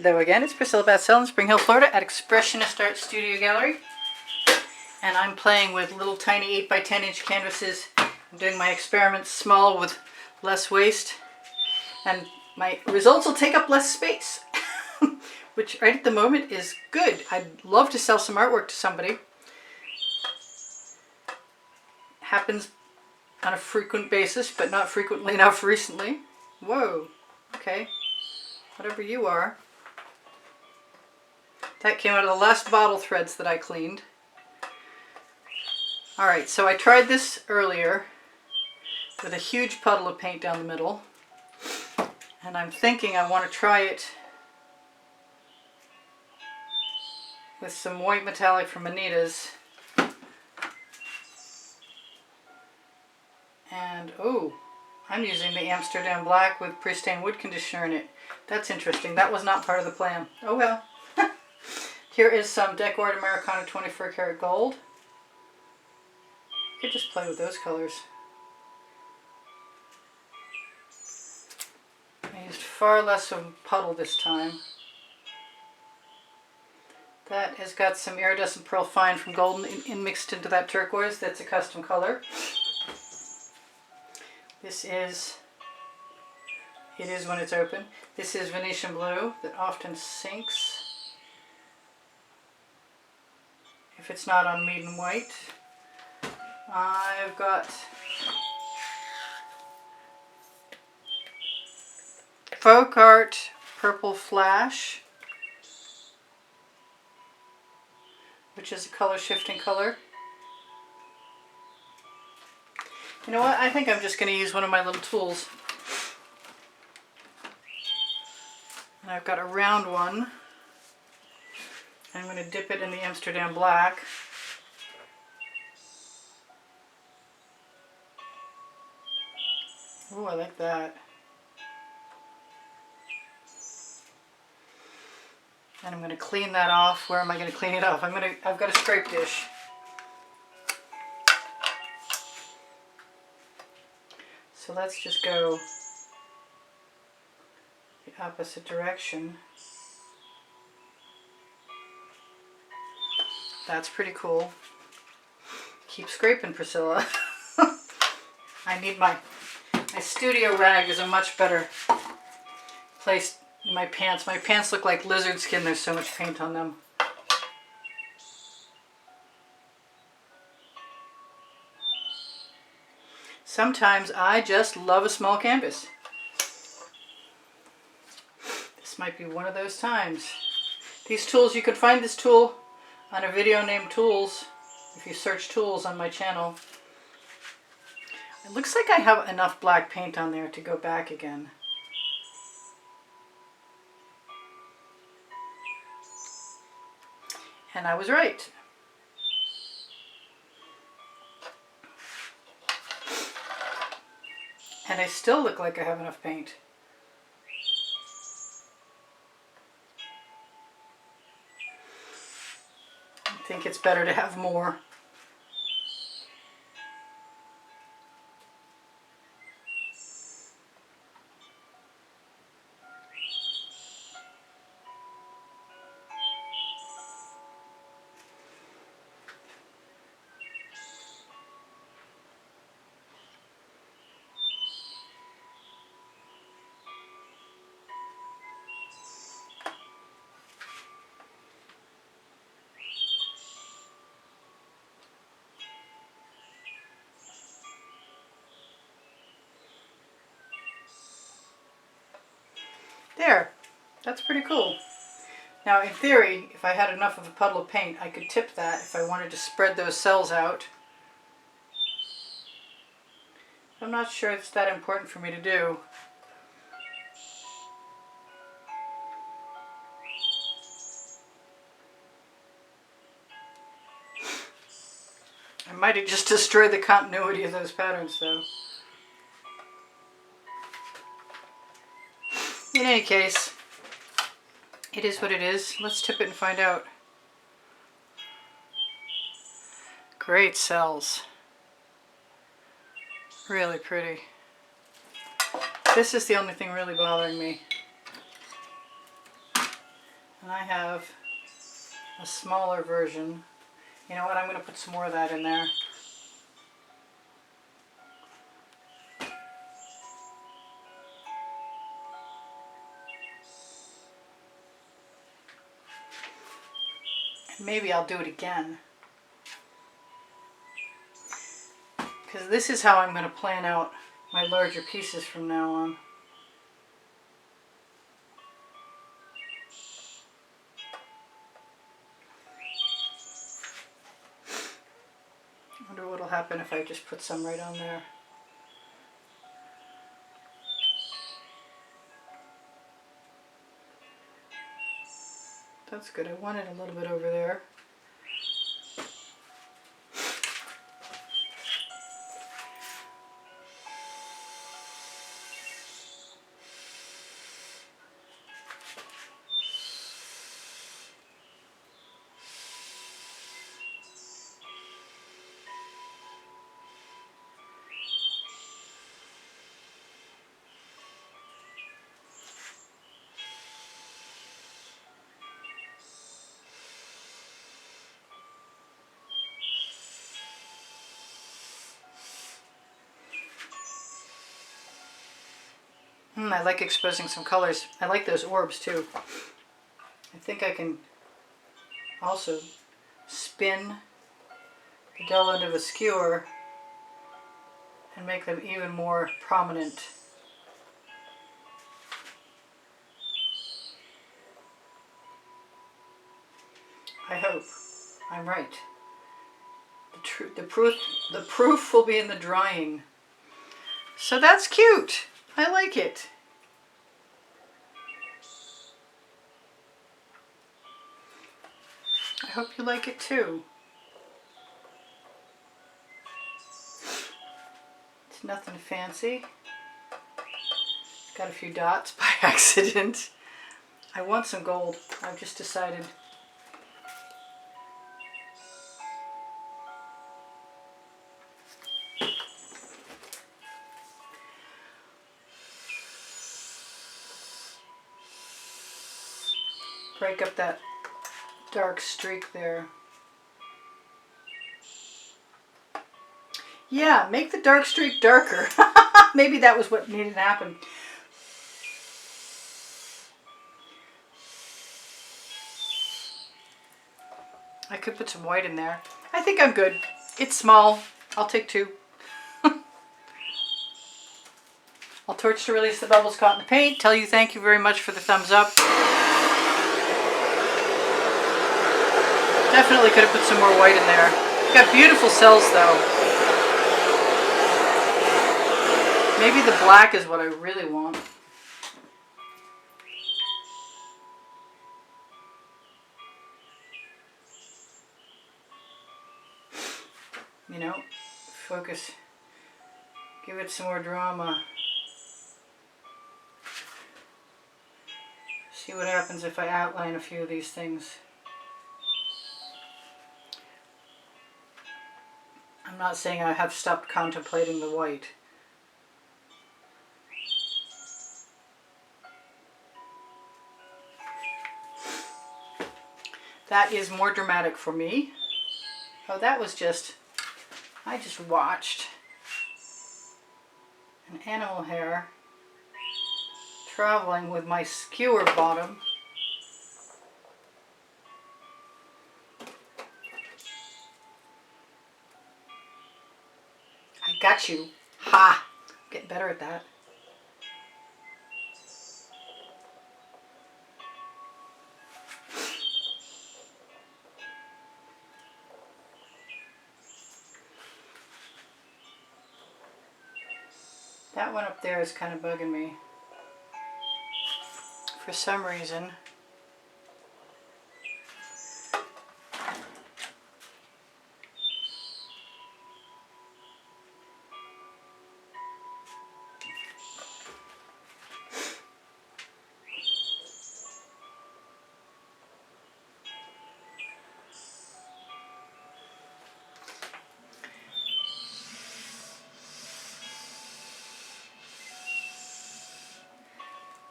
Hello again, it's Priscilla Batzell in Spring Hill, Florida at Expressionist Art Studio Gallery. And I'm playing with little tiny 8x10 inch canvases. I'm doing my experiments small with less waste. And my results will take up less space. Which right at the moment is good. I'd love to sell some artwork to somebody. Happens on a frequent basis, but not frequently enough recently. Whoa, okay. Whatever you are. That came out of the last bottle threads that I cleaned. Alright, so I tried this earlier with a huge puddle of paint down the middle. And I'm thinking I want to try it with some white metallic from Anita's. And, oh, I'm using the Amsterdam Black with pre-stained wood conditioner in it. That's interesting. That was not part of the plan. Oh well. Here is some Decor Americana 24 karat gold. You could just play with those colors. I used far less of a puddle this time. That has got some iridescent pearl fine from golden mixed into that turquoise. That's a custom color. This is, it is when it's open. This is Venetian blue that often sinks if it's not on Meeden white. I've got Folk Art Purple Flash, which is a color shifting color. You know what? I think I'm just going to use one of my little tools. And I've got a round one. I'm going to dip it in the Amsterdam Black. Oh, I like that. And I'm going to clean that off. Where am I going to clean it off? I've got a scrape dish. So let's just go the opposite direction. That's pretty cool. Keep scraping, Priscilla. I need my studio rag is a much better place in my pants. My pants look like lizard skin. There's so much paint on them. Sometimes I just love a small canvas. This might be one of those times. These tools, you can find this tool on a video named Tools if you search Tools on my channel. It looks like I have enough black paint on there to go back again. And I was right. And I still look like I have enough paint. I think it's better to have more. There, that's pretty cool. Now in theory, if I had enough of a puddle of paint, I could tip that if I wanted to spread those cells out. I'm not sure it's that important for me to do. I might have just destroyed the continuity of those patterns though. In any case, it is what it is. Let's tip it and find out. Great cells. Really pretty. This is the only thing really bothering me. And I have a smaller version. You know what, I'm going to put some more of that in there. And maybe I'll do it again. Because this is how I'm going to plan out my larger pieces from now on. I wonder what will happen if I just put some right on there. That's good. I want it a little bit over there. I like exposing some colors. I like those orbs too. I think I can also spin the dull end of a skewer and make them even more prominent. I hope I'm right. The proof will be in the drying. So that's cute. I like it. I hope you like it too. It's nothing fancy. Got a few dots by accident. I want some gold. I've just decided. Break up that dark streak there. Yeah, make the dark streak darker. Maybe that was what needed to happen. I could put some white in there. I think I'm good. It's small. I'll take two. I'll torch to release the bubbles caught in the paint. Tell you thank you very much for the thumbs up. Definitely could have put some more white in there. Got beautiful cells though. Maybe the black is what I really want. You know, focus. Give it some more drama. See what happens if I outline a few of these things. I'm not saying I have stopped contemplating the white. That is more dramatic for me. Oh, that was just, I just watched an animal hair traveling with my skewer bottom. I got you. Ha! Getting better at that. That one up there is kind of bugging me. For some reason.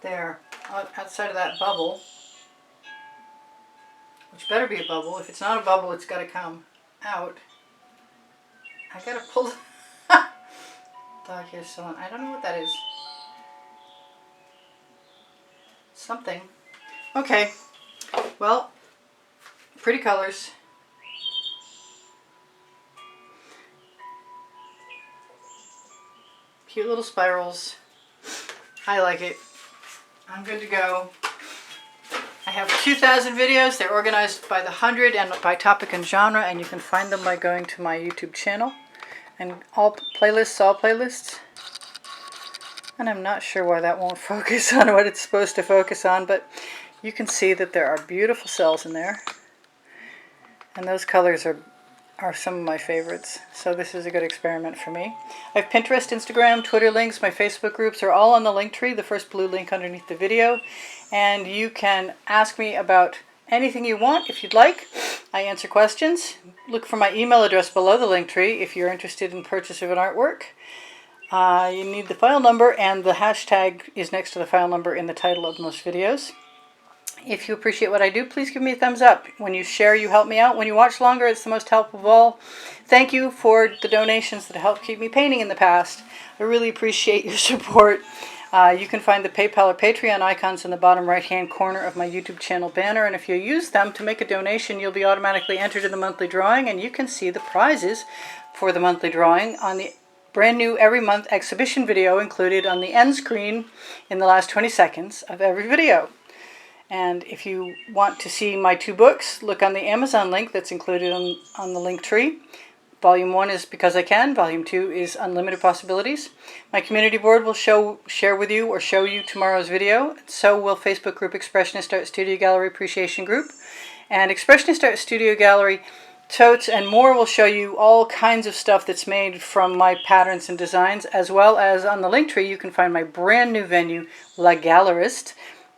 There, outside of that bubble, which better be a bubble. If it's not a bubble, it's got to come out. I got to pull dog hair still on. I don't know what that is. Something. Okay. Well, pretty colors. Cute little spirals. I like it. I'm good to go. I have 2,000 videos. They're organized by the 100 and by topic and genre, and you can find them by going to my YouTube channel. And all playlists. And I'm not sure why that won't focus on what it's supposed to focus on, but you can see that there are beautiful cells in there. And those colors are some of my favorites. So this is a good experiment for me. I have Pinterest, Instagram, Twitter links. My Facebook groups are all on the link tree, the first blue link underneath the video. And you can ask me about anything you want if you'd like. I answer questions. Look for my email address below the link tree if you're interested in purchase of an artwork. You need the file number, and the hashtag is next to the file number in the title of most videos. If you appreciate what I do, please give me a thumbs up. When you share, you help me out. When you watch longer, it's the most helpful of all. Thank you for the donations that helped keep me painting in the past. I really appreciate your support. You can find the PayPal or Patreon icons in the bottom right-hand corner of my YouTube channel banner, and if you use them to make a donation, you'll be automatically entered in the monthly drawing, and you can see the prizes for the monthly drawing on the brand new every month exhibition video included on the end screen in the last 20 seconds of every video. And if you want to see my 2 books, look on the Amazon link that's included on the link tree. Volume 1 is Because I Can. Volume 2 is Unlimited Possibilities. My community board will share with you or show you tomorrow's video. So will Facebook group Expressionist Art Studio Gallery Appreciation Group. And Expressionist Art Studio Gallery totes and more will show you all kinds of stuff that's made from my patterns and designs, as well as on the link tree you can find my brand new venue, La Gallerist.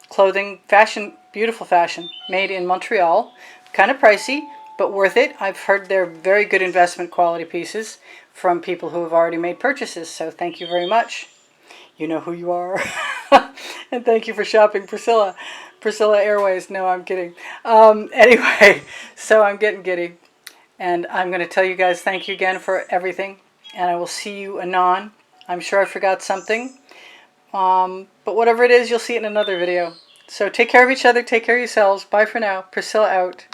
Clothing, fashion, beautiful fashion, made in Montreal. Kind of pricey, but worth it. I've heard they're very good investment quality pieces from people who have already made purchases, so thank you very much. You know who you are. And thank you for shopping, Priscilla. Priscilla Airways. No, I'm kidding. Anyway, so I'm getting giddy. And I'm going to tell you guys thank you again for everything. And I will see you anon. I'm sure I forgot something. But whatever it is, you'll see it in another video. So take care of each other, take care of yourselves. Bye for now. Priscilla out.